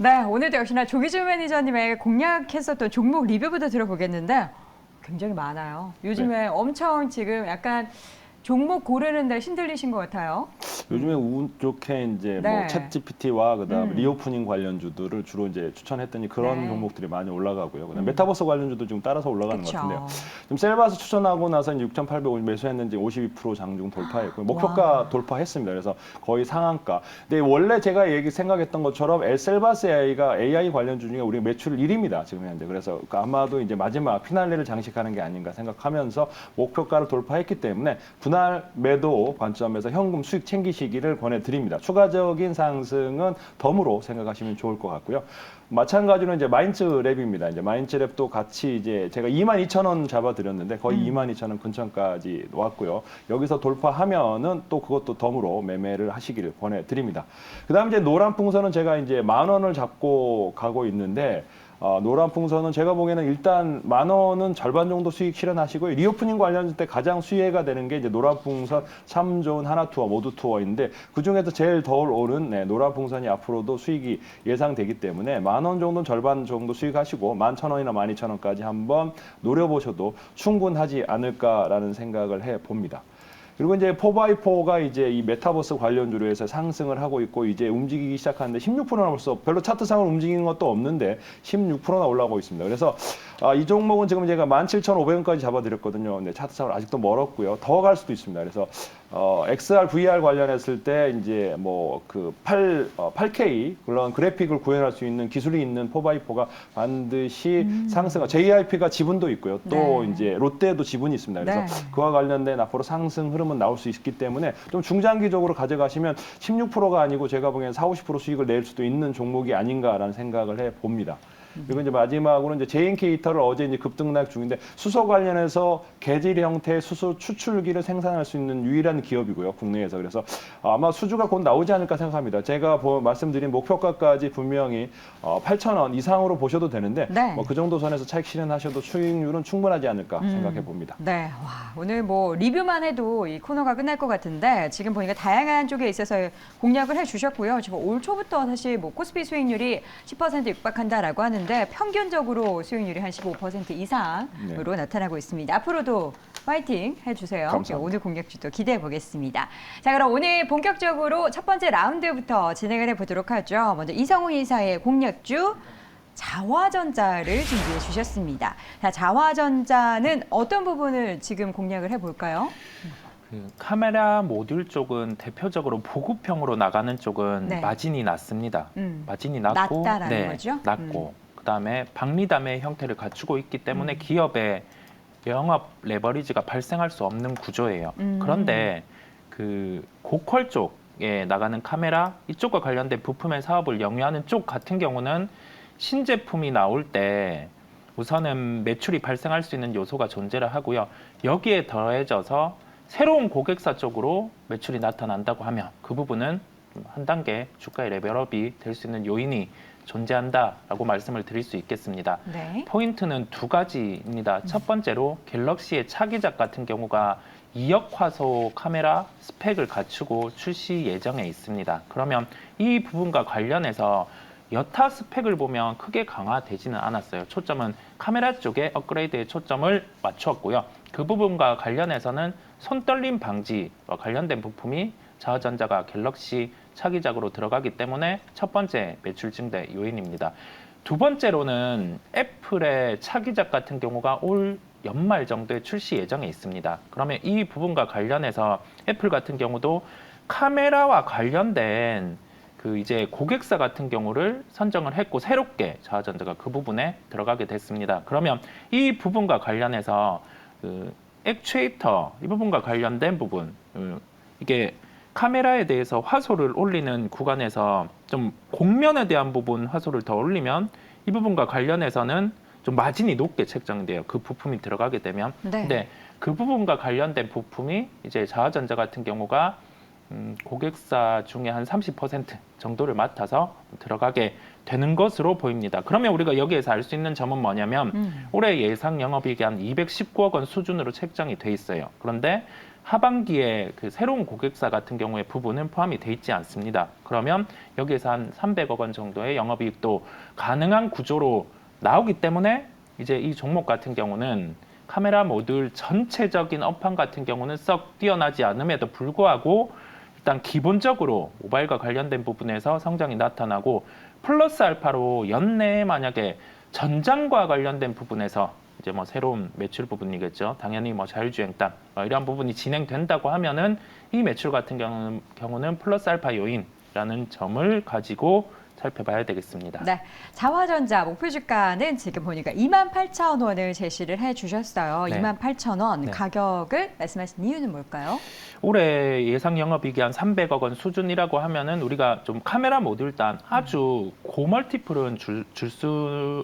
네, 오늘도 역시나 조기준 매니저님의 공략했었던 종목 리뷰부터 들어보겠는데 굉장히 많아요. 요즘에 엄청 지금 약간 종목 고르는데 신들리신 것 같아요. 요즘에 운 좋게 이제 뭐 챗GPT와 그다음 리오프닝 관련주들을 주로 이제 추천했더니 그런 종목들이 많이 올라가고요. 그다음 메타버스 관련주도 지금 따라서 올라가는 것 같은데요. 지금 셀바스 추천하고 나서 이제 6,850 매수했는지 52% 장중 돌파했고 목표가 돌파했습니다. 그래서 거의 상한가. 근데 원래 제가 생각했던 것처럼 셀바스 AI가 AI 관련주 중에 우리 매출 1위입니다. 지금 현재. 그래서 아마도 이제 마지막 피날레를 장식하는 게 아닌가 생각하면서 목표가를 돌파했기 때문에 분할 매도 관점에서 현금 수익 챙기시기를 권해드립니다. 추가적인 상승은 덤으로 생각하시면 좋을 것 같고요. 마찬가지로 이제 마인츠랩입니다. 이제 마인츠랩도 같이 이제 제가 22,000원 잡아드렸는데 거의 22,000원 근처까지 왔고요. 여기서 돌파하면은 또 그것도 덤으로 매매를 하시기를 권해드립니다. 그다음 이제 노란 풍선은 제가 이제 10,000원을 잡고 가고 있는데. 노란 풍선은 제가 보기에는 일단 10,000원은 절반 정도 수익 실현하시고요. 리오프닝 관련 때 가장 수혜가 되는 게 이제 노란 풍선, 참 좋은 하나투어, 모두투어인데 그 중에서 제일 덜 오른 노란 풍선이 앞으로도 수익이 예상되기 때문에 10,000원 정도는 절반 정도 수익하시고 11,000원이나 12,000원까지 한번 노려보셔도 충분하지 않을까라는 생각을 해봅니다. 그리고 이제 4x4가 이제 이 메타버스 관련주로 해서 상승을 하고 있고 이제 움직이기 시작하는데 16%나 벌써 별로 차트상으로 움직이는 것도 없는데 16%나 올라가고 있습니다. 그래서 이 종목은 지금 제가 17,500원까지 잡아드렸거든요. 근데 차트상으로 아직도 멀었고요. 더 갈 수도 있습니다. 그래서 XR, VR 관련했을 때 이제 뭐 그 8K 그런 그래픽을 구현할 수 있는 기술이 있는 4x4가 반드시 상승. JYP가 지분도 있고요. 또 이제 롯데도 지분이 있습니다. 그래서 그와 관련된 앞으로 상승 흐름은 나올 수 있기 때문에 좀 중장기적으로 가져가시면 16%가 아니고 제가 보기엔 40~50% 수익을 낼 수도 있는 종목이 아닌가라는 생각을 해 봅니다. 그리고 이제 마지막으로 이제 JNK히터를 어제 이제 급등락 중인데 수소 관련해서 개질 형태의 수소 추출기를 생산할 수 있는 유일한 기업이고요, 국내에서. 그래서 아마 수주가 곧 나오지 않을까 생각합니다. 제가 말씀드린 목표가까지 분명히 8,000원 이상으로 보셔도 되는데 뭐 그 정도 선에서 차익 실현하셔도 수익률은 충분하지 않을까 생각해 봅니다. 네, 와, 오늘 뭐 리뷰만 해도 이 코너가 끝날 것 같은데 지금 보니까 다양한 쪽에 있어서 공략을 해주셨고요. 지금 올 초부터 사실 뭐 코스피 수익률이 10% 육박한다라고 하는. 평균적으로 수익률이 한 15% 이상으로 나타나고 있습니다. 앞으로도 파이팅 해주세요. 감사합니다. 오늘 공략주도 기대해 보겠습니다. 자, 그럼 오늘 본격적으로 첫 번째 라운드부터 진행을 해보도록 하죠. 먼저 이성우 이사의 공략주 자화전자를 준비해 주셨습니다. 자, 자화전자는 어떤 부분을 지금 공략을 해볼까요? 카메라 모듈 쪽은 대표적으로 보급형으로 나가는 쪽은 마진이 낮습니다. 마진이 낮고, 낮다라는 거죠? 낮고 그다음에 박리담의 형태를 갖추고 있기 때문에 기업의 영업 레버리지가 발생할 수 없는 구조예요. 그런데 그 고퀄 쪽에 나가는 카메라 이쪽과 관련된 부품의 사업을 영위하는 쪽 같은 경우는 신제품이 나올 때 우선은 매출이 발생할 수 있는 요소가 존재를 하고요. 여기에 더해져서 새로운 고객사 쪽으로 매출이 나타난다고 하면 그 부분은 한 단계 주가의 레벨업이 될 수 있는 요인이 존재한다라고 말씀을 드릴 수 있겠습니다. 포인트는 두 가지입니다. 첫 번째로 갤럭시의 차기작 같은 경우가 2억 화소 카메라 스펙을 갖추고 출시 예정에 있습니다. 그러면 이 부분과 관련해서 여타 스펙을 보면 크게 강화되지는 않았어요. 초점은 카메라 쪽에 업그레이드에 초점을 맞추었고요. 그 부분과 관련해서는 손떨림 방지와 관련된 부품이 자화전자가 갤럭시 차기작으로 들어가기 때문에 첫 번째 매출 증대 요인입니다. 두 번째로는 애플의 차기작 같은 경우가 올 연말 정도에 출시 예정에 있습니다. 그러면 이 부분과 관련해서 애플 같은 경우도 카메라와 관련된 그 이제 고객사 같은 경우를 선정을 했고 새롭게 자화전자가 그 부분에 들어가게 됐습니다. 그러면 이 부분과 관련해서 그 액추에이터 이 부분과 관련된 부분 이게 카메라에 대해서 화소를 올리는 구간에서 좀 곡면에 대한 부분 화소를 더 올리면 이 부분과 관련해서는 좀 마진이 높게 책정돼요. 그 부품이 들어가게 되면. 근데 그 부분과 관련된 부품이 이제 자화전자 같은 경우가 고객사 중에 한 30% 정도를 맡아서 들어가게 되는 것으로 보입니다. 그러면 우리가 여기에서 알 수 있는 점은 뭐냐면 올해 예상 영업이익이 한 219억 원 수준으로 책정이 돼 있어요. 그런데 하반기에 그 새로운 고객사 같은 경우에 부분은 포함이 돼 있지 않습니다. 그러면 여기에서 한 300억 원 정도의 영업이익도 가능한 구조로 나오기 때문에 이제 이 종목 같은 경우는 카메라 모듈 전체적인 업황 같은 경우는 썩 뛰어나지 않음에도 불구하고 일단 기본적으로 모바일과 관련된 부분에서 성장이 나타나고 플러스 알파로 연내에 만약에 전장과 관련된 부분에서 이제 뭐 새로운 매출 부분이겠죠. 당연히 뭐 자율주행단 이러한 부분이 진행된다고 하면은 이 매출 같은 경우는 플러스 알파 요인이라는 점을 가지고 살펴봐야 되겠습니다. 네, 자화전자 목표 주가는 지금 보니까 28,000원을 제시를 해주셨어요. 네. 28,000원 네. 가격을 말씀하신 이유는 뭘까요? 올해 예상 영업이익이 한 300억 원 수준이라고 하면은 우리가 좀 카메라 모듈단 아주 고멀티플은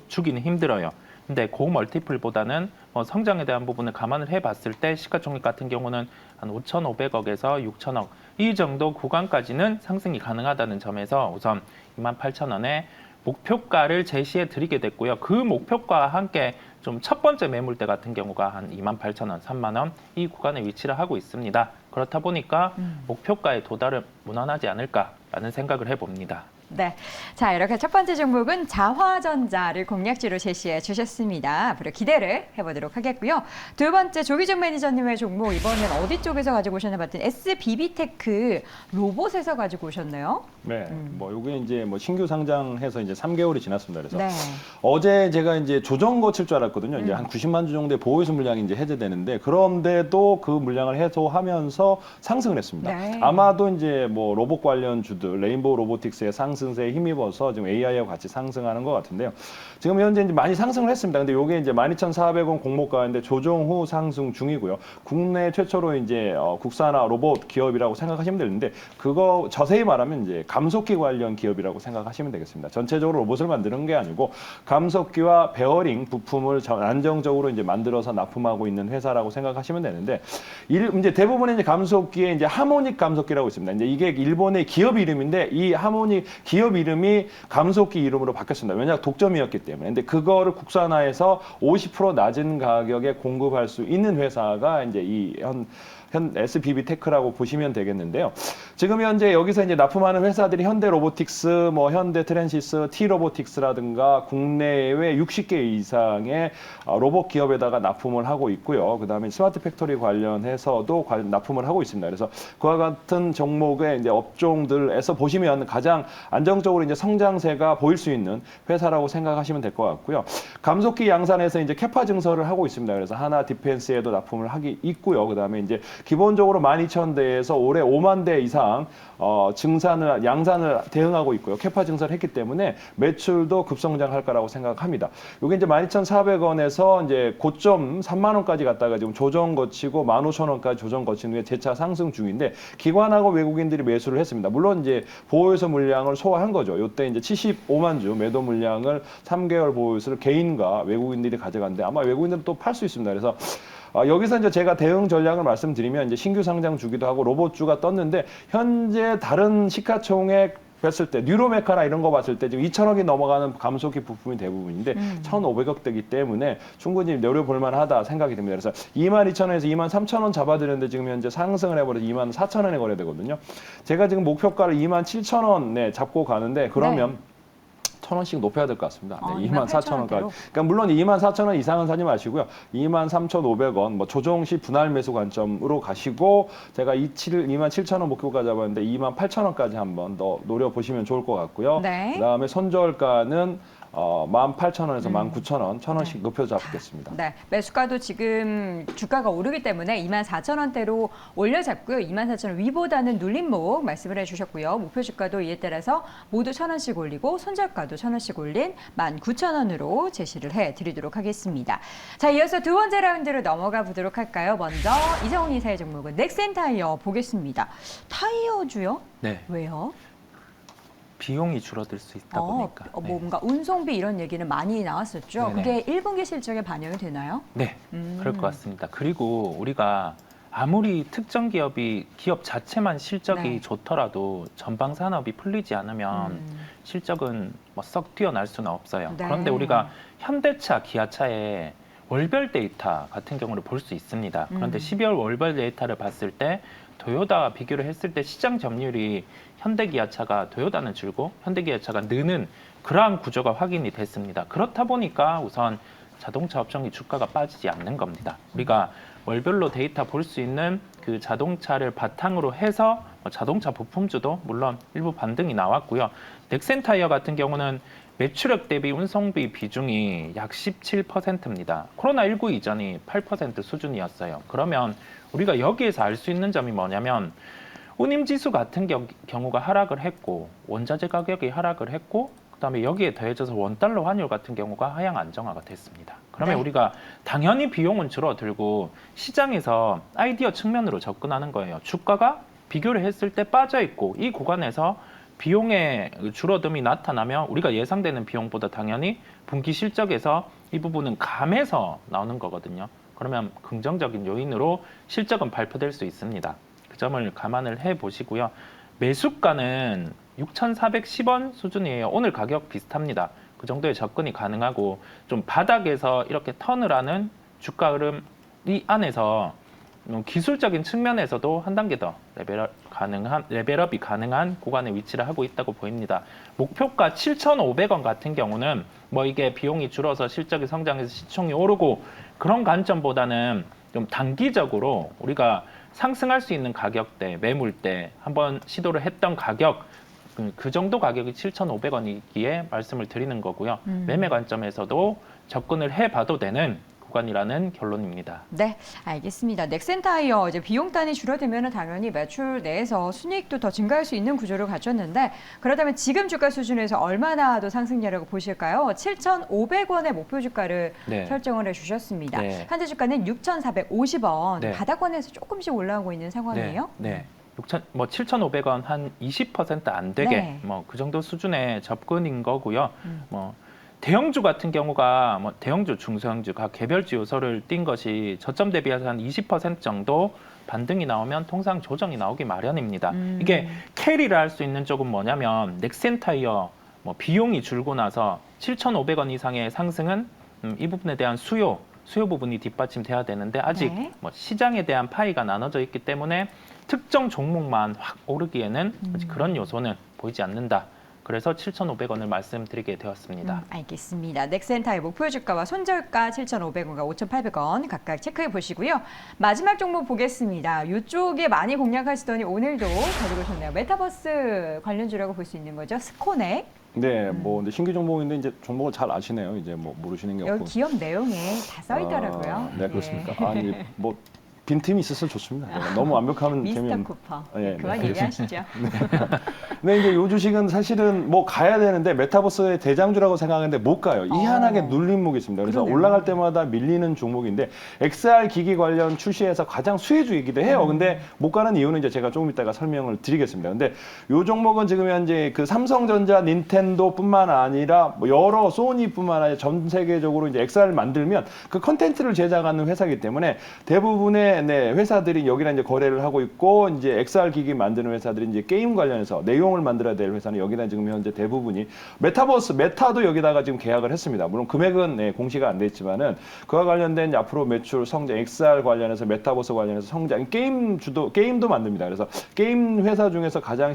주기는 힘들어요. 근데 고멀티플보다는 성장에 대한 부분을 감안을 해봤을 때 시가총액 같은 경우는 한 5,500억에서 6,000억 이 정도 구간까지는 상승이 가능하다는 점에서 우선 28,000원에 목표가를 제시해 드리게 됐고요. 그 목표가와 함께 좀 첫 번째 매물대 같은 경우가 한 28,000원, 3만 원 이 구간에 위치를 하고 있습니다. 그렇다 보니까 목표가에 도달을 무난하지 않을까라는 생각을 해봅니다. 네, 자 이렇게 첫 번째 종목은 자화전자를 공략지로 제시해 주셨습니다. 앞으로 기대를 해보도록 하겠고요. 두 번째 조기정 매니저님의 종목 이번엔 어디 쪽에서 가지고 오셨나 봤더니 SBB테크 로봇에서 가지고 오셨네요. 네, 뭐 요게 이제 뭐 신규 상장해서 이제 3개월이 지났습니다. 그래서 네. 어제 제가 이제 조정 거칠 줄 알았거든요. 이제 한 90만 주 정도의 보호수 물량이 이제 해제되는데 그런데도 그 물량을 해소하면서 상승을 했습니다. 네. 아마도 이제 뭐 로봇 관련 주들 레인보우 로보틱스의 상승세에 힘입어서 지금 AI하고 같이 상승하는 것 같은데요. 지금 현재 이제 많이 상승을 했습니다. 근데 요게 이제 12,400원 공모가인데 조정 후 상승 중이고요. 국내 최초로 이제 국산화 로봇 기업이라고 생각하시면 되는데 그거 자세히 말하면 이제 감속기 관련 기업이라고 생각하시면 되겠습니다. 전체적으로 로봇을 만드는 게 아니고 감속기와 베어링 부품을 안정적으로 이제 만들어서 납품하고 있는 회사라고 생각하시면 되는데 이제 대부분의 이제 감속기에 이제 하모닉 감속기라고 있습니다. 이제 이게 일본의 기업 이름인데 이 하모닉 기업 이름이 감속기 이름으로 바뀌었습니다. 왜냐 독점이었기 때문에. 근데 그거를 국산화해서 50% 낮은 가격에 공급할 수 있는 회사가 이제 이 SBB테크라고 보시면 되겠는데요. 지금 현재 여기서 이제 납품하는 회사들이 현대 로보틱스, 뭐 현대 트랜시스, T 로보틱스라든가 국내외 60개 이상의 로봇 기업에다가 납품을 하고 있고요. 그다음에 스마트 팩토리 관련해서도 납품을 하고 있습니다. 그래서 그와 같은 종목의 이제 업종들에서 보시면 가장 안정적으로 이제 성장세가 보일 수 있는 회사라고 생각하시면 될 것 같고요. 감속기 양산에서 이제 캐파 증설을 하고 있습니다. 그래서 하나 디펜스에도 납품을 하기 있고요. 그다음에 이제 기본적으로 12,000대에서 올해 5만 대 이상 양산을 대응하고 있고요. 캐파 증설했기 때문에 매출도 급성장할 거라고 생각합니다. 이게 이제 12,400원에서 이제 고점 3만 원까지 갔다가 지금 조정 거치고 15,000원까지 조정 거친 후에 재차 상승 중인데 기관하고 외국인들이 매수를 했습니다. 물론 이제 보호요소 물량을 소화한 거죠. 이때 이제 75만 주 매도 물량을 3개월 보호요소를 개인과 외국인들이 가져갔는데 아마 외국인들은 또 팔 수 있습니다. 그래서 여기서 이제 제가 대응 전략을 말씀드리면 이제 신규 상장 주기도 하고 로봇주가 떴는데 현재 다른 시가총액 봤을 때 뉴로메카나 이런 거 봤을 때 지금 2천억이 넘어가는 감속기 부품이 대부분인데 1,500억대이기 때문에 충분히 노려볼 만하다 생각이 듭니다. 그래서 22,000원에서 23,000원 잡아드렸는데 지금 현재 상승을 해버려서 24,000원에 거래되거든요. 제가 지금 목표가를 27,000원에 잡고 가는데 그러면 네. 1,000원씩 높여야 될 것 같습니다. 네, 24,000원 24,000원까지. 그러니까 물론 24,000원 이상은 사지 마시고요. 23,500원 뭐 조정 시 분할 매수 관점으로 가시고 제가 27,000원 목표가 잡았는데 28,000원까지 한번 더 노려보시면 좋을 것 같고요. 네. 그다음에 손절가는 18,000원에서 19,000원, 1,000원씩 네. 높여 잡겠습니다. 네, 매수가도 지금 주가가 오르기 때문에 24,000원대로 올려잡고요. 24,000원 위보다는 눌림목 말씀을 해주셨고요. 목표 주가도 이에 따라서 모두 1,000원씩 올리고 손절가도 1,000원씩 올린 19,000원으로 제시를 해드리도록 하겠습니다. 자, 이어서 두 번째 라운드로 넘어가 보도록 할까요? 먼저 이정훈 이사의 종목은 넥센타이어 보겠습니다. 타이어주요? 네. 왜요? 비용이 줄어들 수 있다 보니까. 네. 뭔가 운송비 이런 얘기는 많이 나왔었죠. 네네. 그게 1분기 실적에 반영이 되나요? 네, 그럴 것 같습니다. 그리고 우리가 아무리 특정 기업 자체만 실적이 네. 좋더라도 전방 산업이 풀리지 않으면 실적은 뭐 썩 뛰어날 수는 없어요. 네. 그런데 우리가 현대차, 기아차에 월별 데이터 같은 경우를 볼 수 있습니다. 그런데 12월 월별 데이터를 봤을 때 토요타와 비교를 했을 때 시장 점유율이 현대기아차가 토요타는 줄고 현대기아차가 느는 그러한 구조가 확인이 됐습니다. 그렇다 보니까 우선 자동차 업종이 주가가 빠지지 않는 겁니다. 우리가 월별로 데이터 볼 수 있는 그 자동차를 바탕으로 해서 자동차 부품주도 물론 일부 반등이 나왔고요. 넥센타이어 같은 경우는 매출액 대비 운송비 비중이 약 17%입니다. 코로나19 이전이 8% 수준이었어요. 그러면 우리가 여기에서 알 수 있는 점이 뭐냐면 운임지수 같은 경우가 하락을 했고 원자재 가격이 하락을 했고 그다음에 여기에 더해져서 원달러 환율 같은 경우가 하향 안정화가 됐습니다. 그러면 네. 우리가 당연히 비용은 줄어들고 시장에서 아이디어 측면으로 접근하는 거예요. 주가가 비교를 했을 때 빠져 있고 이 구간에서 비용의 줄어듦이 나타나면 우리가 예상되는 비용보다 당연히 분기 실적에서 이 부분은 감해서 나오는 거거든요. 그러면 긍정적인 요인으로 실적은 발표될 수 있습니다. 그 점을 감안을 해 보시고요. 매수가는 6,410원 수준이에요. 오늘 가격 비슷합니다. 그 정도의 접근이 가능하고 좀 바닥에서 이렇게 턴을 하는 주가 흐름 이 안에서 기술적인 측면에서도 한 단계 더 레벨업이 가능한 구간에 위치를 하고 있다고 보입니다. 목표가 7,500원 같은 경우는 뭐 이게 비용이 줄어서 실적이 성장해서 시총이 오르고 그런 관점보다는 좀 단기적으로 우리가 상승할 수 있는 가격대, 매물대 한번 시도를 했던 가격 그 정도 가격이 7,500원이기에 말씀을 드리는 거고요. 매매 관점에서도 접근을 해봐도 되는 구간이라는 결론입니다. 네, 알겠습니다. 넥센타이어 이제 비용단이 줄어들면 당연히 매출 내에서 순이익도 더 증가할 수 있는 구조를 갖췄는데 그렇다면 지금 주가 수준에서 얼마나 더 상승률이라고 보실까요? 7,500원의 목표 주가를 네. 설정을 해주셨습니다. 네. 현재 주가는 6,450원 네. 바닥권에서 조금씩 올라오고 있는 상황이에요. 네. 7,500원 한 20% 안 되게 네. 뭐 그 정도 수준의 접근인 거고요. 뭐 대형주 같은 경우가 뭐 대형주, 중소형주 각 개별주 요소를 띈 것이 저점 대비해서 한 20% 정도 반등이 나오면 통상 조정이 나오기 마련입니다. 이게 캐리를 할 수 있는 쪽은 뭐냐면 넥센타이어 뭐 비용이 줄고 나서 7,500원 이상의 상승은 이 부분에 대한 수요 부분이 뒷받침돼야 되는데 아직 네. 뭐 시장에 대한 파이가 나눠져 있기 때문에 특정 종목만 확 오르기에는 아직 그런 요소는 보이지 않는다. 그래서 7,500원을 말씀드리게 되었습니다. 알겠습니다. 넥센타의 목표 주가와 손절가 7,500원과 5,800원 각각 체크해 보시고요. 마지막 종목 보겠습니다. 이쪽에 많이 공략하시더니 오늘도 가지고 오셨네요. 메타버스 관련주라고 볼 수 있는 거죠. 스코넥. 네, 뭐 근데 신규 종목인데 이제 종목을 잘 아시네요. 이제 뭐 모르시는 게 없고. 여기 기업 내용에 다 써 있더라고요. 네, 그렇습니까? 아니 뭐 빈틈이 있어서 좋습니다. 너무 완벽하면 미스터 재미없는. 쿠퍼. 네, 그만 네. 얘기하시죠. 근데 이제 요 주식은 사실은 뭐 가야 되는데 메타버스의 대장주라고 생각하는데 못 가요. 희한하게 눌림목이 있습니다. 그래서 그러네요. 올라갈 때마다 밀리는 종목인데 XR 기기 관련 출시에서 가장 수혜주이기도 해요. 근데 못 가는 이유는 이제 제가 조금 이따가 설명을 드리겠습니다. 근데 요 종목은 지금 현재 그 삼성전자, 닌텐도뿐만 아니라 뭐 여러 소니뿐만 아니라 전 세계적으로 이제 XR을 만들면 그 컨텐츠를 제작하는 회사이기 때문에 대부분의 회사들이 여기랑 이제 거래를 하고 있고 이제 XR 기기 만드는 회사들이 이제 게임 관련해서 내용을 만들어야 될 회사는 여기다 지금 현재 대부분이 메타버스 메타도 여기다가 지금 계약을 했습니다. 물론 금액은 공시가 안 됐지만은 그와 관련된 이제 앞으로 매출 성장 XR 관련해서 메타버스 관련해서 성장 게임도 만듭니다. 그래서 게임 회사 중에서 가장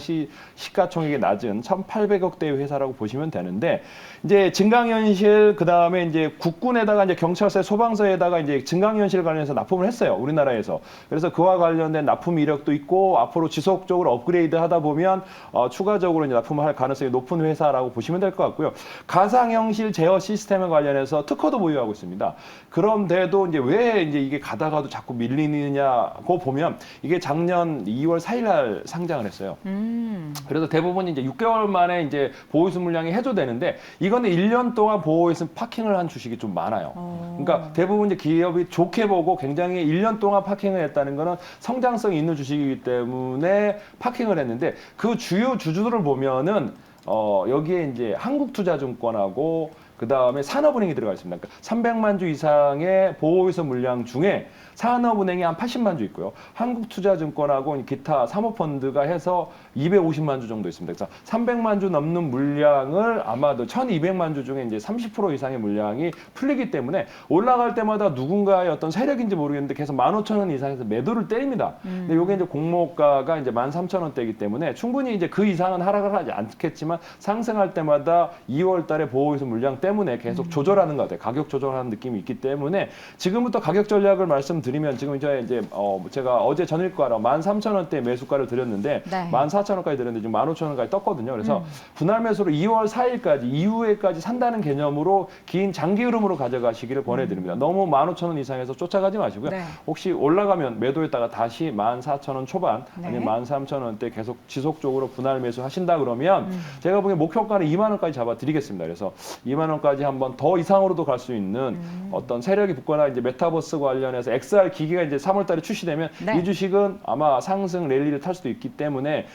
시가총액이 낮은 1,800억대의 회사라고 보시면 되는데 이제 증강현실 그다음에 이제 국군에다가 이제 경찰서 소방서에다가 이제 증강현실 관련해서 납품을 했어요. 우리나라에서. 그래서 그와 관련된 납품 이력도 있고 앞으로 지속적으로 업그레이드 하다 보면 추가적으로 이제 납품을 할 가능성이 높은 회사라고 보시면 될 것 같고요. 가상현실 제어 시스템에 관련해서 특허도 보유하고 있습니다. 그런데도 이제 왜 이제 이게 가다가도 자꾸 밀리느냐고 보면 이게 작년 2월 4일 날 상장을 했어요. 그래서 대부분 이제 6개월 만에 이제 보호이수 물량이 해소되는데 이거는 1년 동안 보호이수 파킹을 한 주식이 좀 많아요. 그러니까 대부분 이제 기업이 좋게 보고 굉장히 1년 동안 파킹을 했다는 거는 성장성이 있는 주식이기 때문에 파킹을 했는데 그 주요 주주들을 보면은 여기에 이제 한국투자증권하고 그다음에 산업은행이 들어가 있습니다. 그러니까 300만 주 이상의 보호위성 물량 중에 산업은행이 한 80만 주 있고요. 한국투자증권하고 기타 사모펀드가 해서 250만 주 정도 있습니다. 그래서 300만 주 넘는 물량을 아마도 1200만 주 중에 이제 30% 이상의 물량이 풀리기 때문에 올라갈 때마다 누군가의 어떤 세력인지 모르겠는데 계속 15,000원 이상에서 매도를 때립니다. 근데 이게 이제 공모가가 이제 13,000원대이기 때문에 충분히 이제 그 이상은 하락을 하지 않겠지만 상승할 때마다 2월 달에 보호위성 물량 때문에 계속 조절하는 것 같아요. 가격 조절하는 느낌이 있기 때문에 지금부터 가격 전략을 말씀드리면 지금 이제 제가 어제 전일가로 13,000원대 매수가를 드렸는데 네. 14,000원까지 드렸는데 지금 15,000원까지 떴거든요. 그래서 분할 매수로 2월 4일까지 이후에까지 산다는 개념으로 긴 장기 흐름으로 가져가시기를 권해드립니다. 너무 15,000원 이상에서 쫓아가지 마시고요. 네. 혹시 올라가면 매도했다가 다시 14,000원 초반 네. 아니면 13,000원대 계속 지속적으로 분할 매수 하신다 그러면 제가 보기엔 목표가는 2만 원까지 잡아드리겠습니다. 그래서 2만 원까지 한번 더 이상으로도 갈 수 있는 어떤 세력이 붙거나 이제 메타버스 관련해서 XR 기기가 이제 3월 달에 출시되면 네. 이 주식은 아마 상승 랠리를 탈 수도 있기 때문에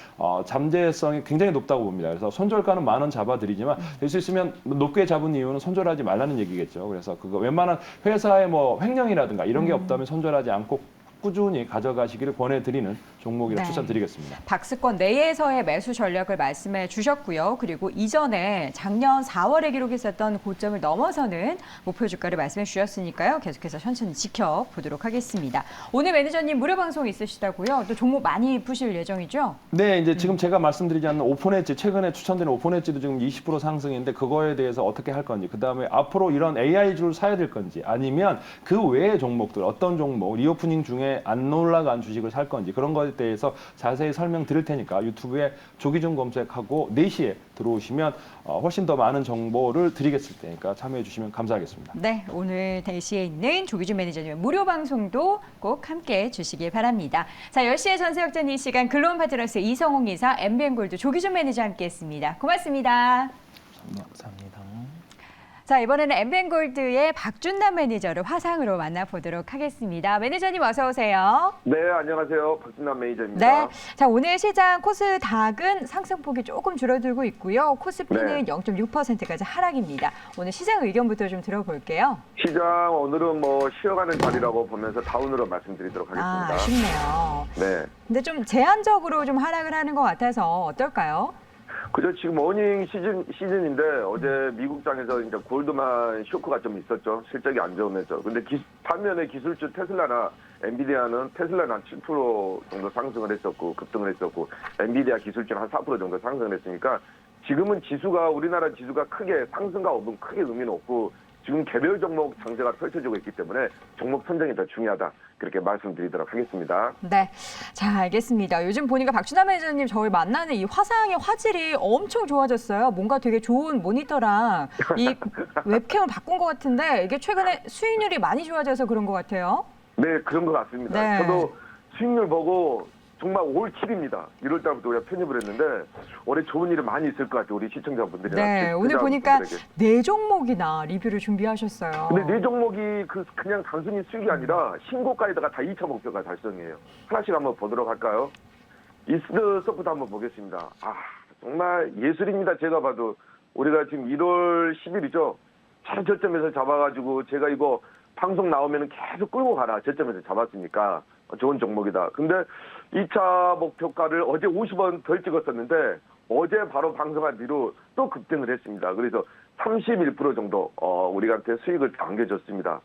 잠재성이 굉장히 높다고 봅니다. 그래서 손절가는 10,000원 잡아드리지만 될 수 있으면 높게 잡은 이유는 손절하지 말라는 얘기겠죠. 그래서 그거 웬만한 회사의 뭐 횡령이라든가 이런 게 없다면 손절하지 않고 꾸준히 가져가시기를 권해드리는 종목이라 네. 추천드리겠습니다. 박스권 내에서의 매수 전략을 말씀해 주셨고요. 그리고 이전에 작년 4월에 기록했었던 고점을 넘어서는 목표 주가를 말씀해 주셨으니까요. 계속해서 천천히 지켜보도록 하겠습니다. 오늘 매니저님 무료 방송 있으시다고요? 또 종목 많이 푸실 예정이죠? 네, 이제 지금 제가 말씀드리지 않는 오픈 엣지, 최근에 추천드린 오픈 엣지도 지금 20% 상승인데 그거에 대해서 어떻게 할 건지, 그 다음에 앞으로 이런 AI주를 사야 될 건지, 아니면 그 외의 종목들, 어떤 종목, 리오프닝 중에 안 올라간 주식을 살 건지 그런 것에 대해서 자세히 설명드릴 테니까 유튜브에 조기준 검색하고 4시에 들어오시면 훨씬 더 많은 정보를 드리겠을 테니까 참여해 주시면 감사하겠습니다. 네, 오늘 4시에 있는 조기준 매니저님의 무료 방송도 꼭 함께해 주시길 바랍니다. 자, 10시에 전세역전 이 시간 글로벌 파트너스 이성홍 이사, MBN골드 조기준 매니저 함께했습니다. 고맙습니다. 감사합니다. 자, 이번에는 MBN골드의 박준남 매니저를 화상으로 만나보도록 하겠습니다. 매니저님 어서 오세요. 네, 안녕하세요. 박준남 매니저입니다. 네, 자 오늘 시장 코스닥은 상승폭이 조금 줄어들고 있고요. 코스피는 네. 0.6%까지 하락입니다. 오늘 시장 의견부터 좀 들어볼게요. 시장 오늘은 뭐 쉬어가는 자리라고 보면서 다운으로 말씀드리도록 하겠습니다. 아쉽네요. 네. 근데 좀 제한적으로 좀 하락을 하는 것 같아서 어떨까요? 그저 지금 어닝 시즌인데 어제 미국장에서 이제 골드만 쇼크가 좀 있었죠. 실적이 안 좋으면서. 근데 반면에 기술주 테슬라나 엔비디아는 테슬라는 한 7% 정도 상승을 했었고 급등을 했었고 엔비디아 기술주는 한 4% 정도 상승을 했으니까 지금은 지수가 우리나라 지수가 크게 상승과 업은 크게 의미는 없고 지금 개별 종목 장세가 펼쳐지고 있기 때문에 종목 선정이 더 중요하다. 그렇게 말씀드리도록 하겠습니다. 네, 자 알겠습니다. 요즘 보니까 박준남 매니저님 저희 만나는 이 화상의 화질이 엄청 좋아졌어요. 뭔가 되게 좋은 모니터랑 이 웹캠을 바꾼 것 같은데 이게 최근에 수익률이 많이 좋아져서 그런 것 같아요. 네, 그런 것 같습니다. 네. 저도 수익률 보고 정말 올 7입니다. 1월 달부터 우리가 편입을 했는데 올해 좋은 일이 많이 있을 것 같아요. 우리 시청자분들이나. 네, 오늘 보니까 4종목이나 리뷰를 준비하셨어요. 근데 4종목이 그냥 단순히 수익이 아니라 신고가에다가 다 2차 목표가 달성이에요. 하나씩 한번 보도록 할까요? 이스트 소프트 한번 보겠습니다. 아, 정말 예술입니다. 제가 봐도. 우리가 지금 1월 10일이죠. 잘 저점에서 잡아가지고 제가 이거 방송 나오면 계속 끌고 가라. 저점에서 잡았으니까 좋은 종목이다. 근데 2차 목표가를 어제 50원 덜 찍었었는데 어제 바로 방송한 뒤로 또 급등을 했습니다. 그래서 31% 정도 우리한테 수익을 안겨줬습니다.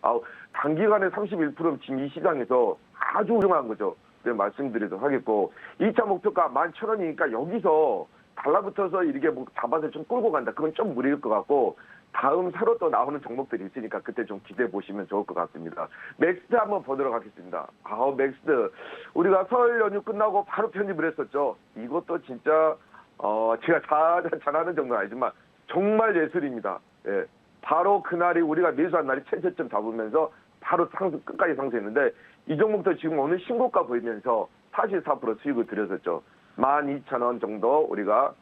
단기간에 31%면 지금 이 시장에서 아주 훌륭한 거죠. 그래서 말씀드리도록 하겠고 2차 목표가 11,000원이니까 여기서 달라붙어서 이렇게 뭐 잡아서 좀 끌고 간다. 그건 좀 무리일 것 같고 다음 새로 또 나오는 종목들이 있으니까 그때 좀 기대해 보시면 좋을 것 같습니다. 맥스트 한번 보도록 하겠습니다. 맥스트. 우리가 설 연휴 끝나고 바로 편입을 했었죠. 이것도 진짜 제가 잘하는 정도는 아니지만 정말 예술입니다. 예. 바로 그날이 우리가 매수한 날이 최저점 잡으면서 바로 끝까지 상승했는데 이 종목도 지금 오늘 신고가 보이면서 44% 수익을 들였었죠. 12,000원 정도 우리가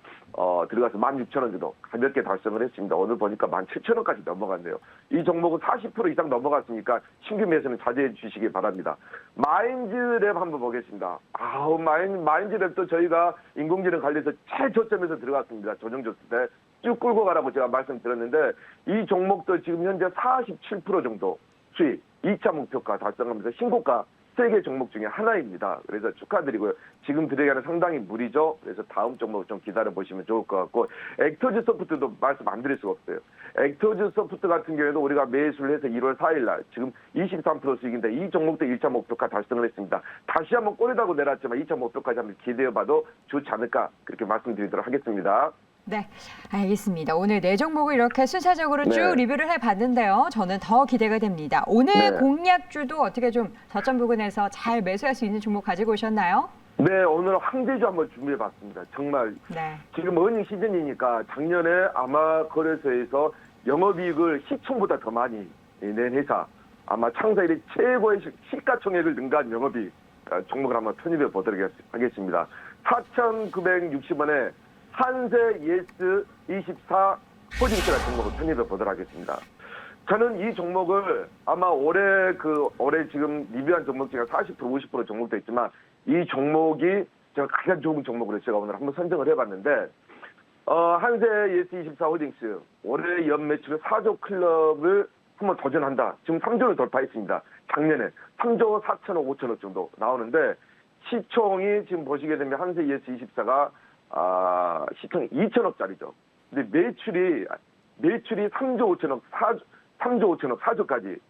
들어가서 16,000원 정도 가볍게 달성을 했습니다. 오늘 보니까 17,000원까지 넘어갔네요. 이 종목은 40% 이상 넘어갔으니까 신규 매수는 자제해 주시기 바랍니다. 마인즈랩 한번 보겠습니다. 마인즈랩도 저희가 인공지능 관련해서 최저점에서 들어갔습니다. 조정 줬을 때 쭉 끌고 가라고 제가 말씀드렸는데 이 종목도 지금 현재 47% 정도 수익 2차 목표가 달성하면서 신고가 세개 종목 중에 하나입니다. 그래서 축하드리고요. 지금 드리기에는 상당히 무리죠. 그래서 다음 종목 좀 기다려 보시면 좋을 것 같고 액터즈 소프트도 말씀 안 드릴 수가 없어요. 액터즈 소프트 같은 경우에도 우리가 매수를 해서 1월 4일 날 지금 23% 수익인데 이 종목도 1차 목표가 달성을 했습니다. 다시 한번 꼬리다고 내놨지만 2차 목표까지 한번 기대해봐도 좋지 않을까 그렇게 말씀드리도록 하겠습니다. 네, 알겠습니다. 오늘 네 종목을 이렇게 순차적으로 쭉 네. 리뷰를 해봤는데요. 저는 더 기대가 됩니다. 오늘 네. 공략주도 어떻게 좀 저점 부근에서 잘 매수할 수 있는 종목 가지고 오셨나요? 네, 오늘 황제주 한번 준비해봤습니다. 정말 네. 지금 어닝 시즌이니까 작년에 아마 거래소에서 영업이익을 시총보다 더 많이 낸 회사 아마 창사 이래 최고의 시가총액을 능가한 영업이익 종목을 한번 편입해 보도록 하겠습니다. 4,960원에 한세 예스 24 호징스라는 종목을 편입해 보도록 하겠습니다. 저는 이 종목을 아마 올해 지금 리뷰한 종목 중에 40% 50% 종목도 있지만 이 종목이 제가 가장 좋은 종목으로 제가 오늘 한번 선정을 해봤는데 한세 예스 24 홀딩스 올해 연 매출 4조 클럽을 한번 도전한다. 지금 3조를 돌파했습니다. 작년에 3조 4천억 5천억 정도 나오는데 시총이 지금 보시게 되면 한세 예스 24가 시총이 2천억짜리죠. 근데 매출이 3조 5천억 3조 5천억 4조까지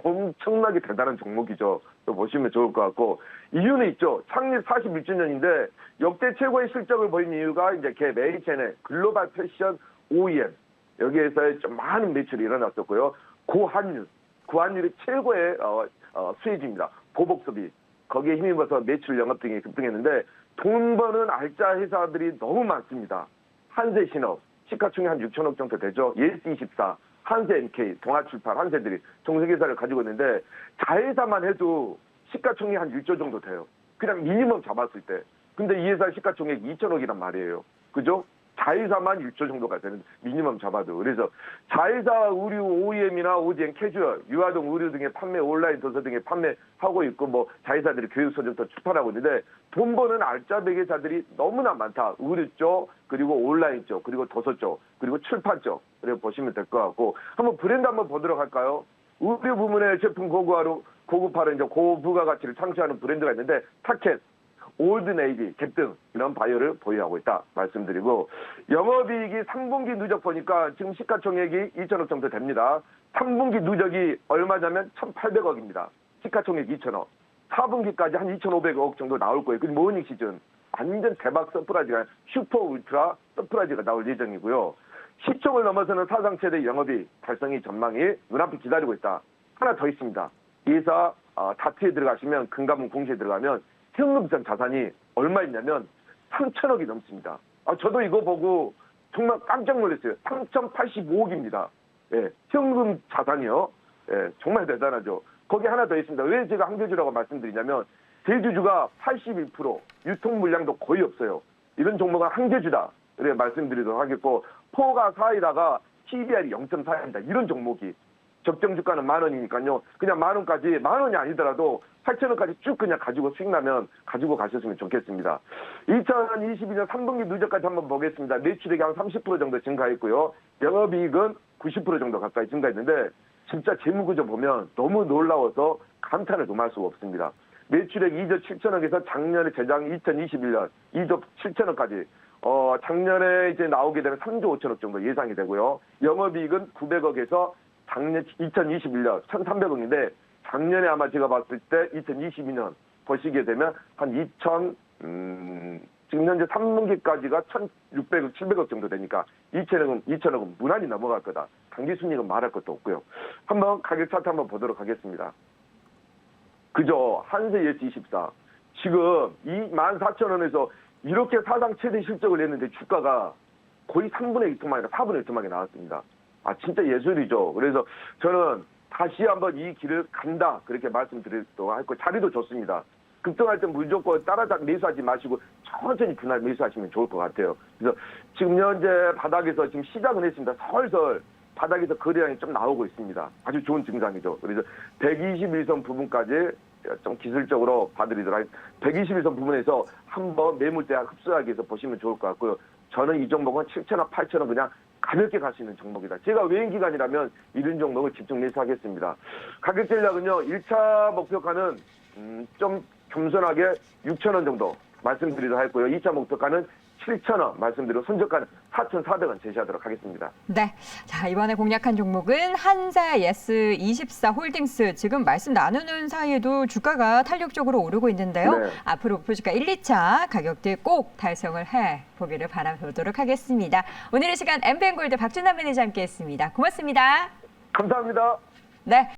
엄청나게 대단한 종목이죠. 또 보시면 좋을 것 같고 이유는 있죠. 창립 41주년인데 역대 최고의 실적을 보인 이유가 이제 갭 H&M 글로벌 패션 OEM 여기에서 좀 많은 매출이 일어났었고요. 고환율이 최고의 수혜주입니다. 보복 소비 거기에 힘입어서 매출 영업 등이 급등했는데 돈 버는 알짜 회사들이 너무 많습니다. 한세신업 시가총액 한 6천억 정도 되죠. 예스24 한세NK, 동아출판, 한세들이 종속회사를 가지고 있는데 자회사만 해도 시가총액 한 6조 정도 돼요. 그냥 미니멈 잡았을 때. 근데 이 회사 시가총액 2천억이란 말이에요. 그죠? 자회사만 6조 정도가 되는 미니멈 잡아도. 그래서 자회사 의류 OEM이나 ODM 캐주얼, 유아동 의류 등의 판매, 온라인 도서 등의 판매하고 있고 뭐 자회사들이 교육서적도 출판하고 있는데 돈 버는 알짜 매개사들이 너무나 많다. 의류 쪽, 그리고 온라인 쪽, 그리고 도서 쪽, 그리고 출판 쪽. 그래 보시면 될 것 같고 한번 브랜드 한번 보도록 할까요? 의류 부문의 제품 고급화로 이제 고부가가치를 창출하는 브랜드가 있는데 타켓, 올드네이비, 갭 등 이런 바이오를 보유하고 있다 말씀드리고 영업이익이 3분기 누적 보니까 지금 시가총액이 2천억 정도 됩니다. 3분기 누적이 얼마냐면 1,800억입니다. 시가총액 2천억. 4분기까지 한 2,500억 정도 나올 거예요. 그리고 모닝 시즌 완전 대박 서프라이즈가 슈퍼 울트라 서프라이즈가 나올 예정이고요. 시총을 넘어서는 사상 최대 영업이익 달성이 전망이 눈앞에 기다리고 있다. 하나 더 있습니다. 이 회사 다트에 들어가시면 금감원 공시에 들어가면 현금성 자산이 얼마 있냐면 3천억이 넘습니다. 저도 이거 보고 정말 깜짝 놀랐어요. 3,085억입니다. 예, 현금 자산이요. 예, 정말 대단하죠. 거기 하나 더 있습니다. 왜 제가 한겨주라고 말씀드리냐면 대주주가 81%, 유통 물량도 거의 없어요. 이런 종목은 한겨주다. 그래 말씀드리도록 하겠고 포가 4이다가 PBR이 0.4입니다. 이런 종목이. 적정 주가는 10,000원이니까요. 그냥 10,000원까지 10,000원이 아니더라도 8,000원까지 쭉 그냥 가지고 수익 나면 가지고 가셨으면 좋겠습니다. 2022년 3분기 누적까지 한번 보겠습니다. 매출액이 한 30% 정도 증가했고요. 영업이익은 90% 정도 가까이 증가했는데 진짜 재무구조 보면 너무 놀라워서 감탄을 금할 수가 없습니다. 매출액 2조 7천억에서 작년에 제작 2021년 2조 7천억까지 작년에 이제 나오게 되면 3조 5천억 정도 예상이 되고요. 영업이익은 900억에서 작년 2021년 1,300억인데 작년에 아마 제가 봤을 때 2022년 보시게 되면 한 지금 현재 3분기까지가 1,600억, 700억 정도 되니까 2천억은 무난히 넘어갈 거다. 당기순이익은 말할 것도 없고요. 한번 가격 차트 한번 보도록 하겠습니다. 그죠? 한세 예스 24. 지금 24,000원에서 이렇게 사상 최대 실적을 냈는데 주가가 거의 3분의 1토막이 아니라 4분의 1토막이 나왔습니다. 진짜 예술이죠. 그래서 저는 다시 한번 이 길을 간다. 그렇게 말씀드리도록 할 거예요. 자리도 좋습니다. 급등할 때 무조건 따라잡 매수하지 마시고 천천히 그날 매수하시면 좋을 것 같아요. 그래서 지금 현재 바닥에서 지금 시작은 했습니다. 설설 바닥에서 거래량이 좀 나오고 있습니다. 아주 좋은 증상이죠. 그래서 121선 부분까지 좀 기술적으로 봐드리도록 하겠습니다. 121선 부분에서 한번 매물대 흡수하기 위해서 보시면 좋을 것 같고요. 저는 이 종목은 7,000원, 8,000원 그냥 가볍게 갈 수 있는 종목이다. 제가 외인 기간이라면 이런 종목을 집중 매수하겠습니다. 가격 전략은요. 1차 목표가는 좀 겸손하게 6,000원 정도 말씀드리도록 하고요. 2차 목표가는 7,000원 말씀드리고 손절가는 4,400원 제시하도록 하겠습니다. 네. 자, 이번에 공략한 종목은 한자 예스 24 홀딩스. 지금 말씀 나누는 사이에도 주가가 탄력적으로 오르고 있는데요. 네. 앞으로 목표주가 1, 2차 가격대 꼭 달성을 해 보기를 바라보도록 하겠습니다. 오늘 이 시간 엠비엔골드 박준남 매니저 함께했습니다. 고맙습니다. 감사합니다. 네.